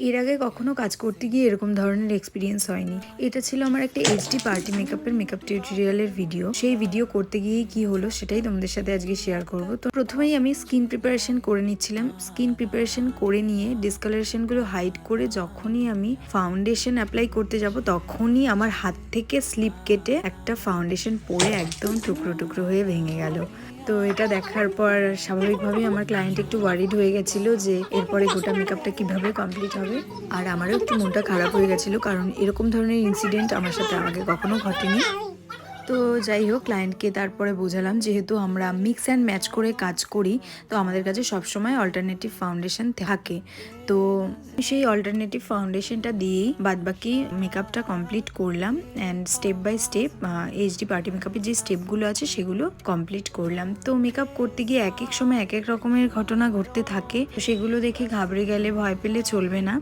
এর আগে কখনো কাজ করতে গিয়ে এরকম ধরনের এক্সপিরিয়েন্স হয়নি। এটা ছিল আমার একটা এইচডি পার্টি মেকআপের মেকআপ টিউটোরিয়ালের ভিডিও। সেই ভিডিও করতে গিয়ে কি হলো সেটাই তোমাদের সাথে আজকে শেয়ার করব। তো প্রথমেই আমি স্কিন প্রিপারেশন করে নিচ্ছিলাম। স্কিন প্রিপারেশন করে নিয়ে ডিসকালারেশনগুলো হাইড করে যখনই আমি ফাউন্ডেশন অ্যাপ্লাই করতে যাব তখনই আমার হাত থেকে স্লিপ কেটে একটা ফাউন্ডেশন পরে একদম টুকরো টুকরো হয়ে ভেঙে গেল। তো এটা দেখার পর স্বাভাবিকভাবেই আমার ক্লায়েন্ট একটু ওয়ারিড হয়ে গেছিল যে এরপরে গোটা মেকআপটা কিভাবে কমপ্লিট হবে। আর আমারও একটু মনটা খারাপ হয়ে গেছিলো, কারণ এরকম ধরনের ইনসিডেন্ট আমার সাথে আগে কখনো ঘটেনি। তো যাই হোক, ক্লায়েন্টকে তারপরে বোঝালাম যেহেতু আমরা মিক্স অ্যান্ড ম্যাচ করে কাজ করি, তো আমাদের কাছে সবসময় অল্টারনেটিভ ফাউন্ডেশন থাকে। তো সেই অল্টারনেটিভ ফাউন্ডেশনটা দিয়েই বাদবাকি মেকআপটা কমপ্লিট করলাম and step by step HD party মেকআপের যে স্টেপগুলো আছে সেগুলো কমপ্লিট করলাম। তো মেকআপ করতে গিয়ে এক এক সময় এক এক রকমের ঘটনা ঘটতে থাকে, সেগুলো দেখে ঘাবড়ে গেলে ভয় পেলে চলবে না।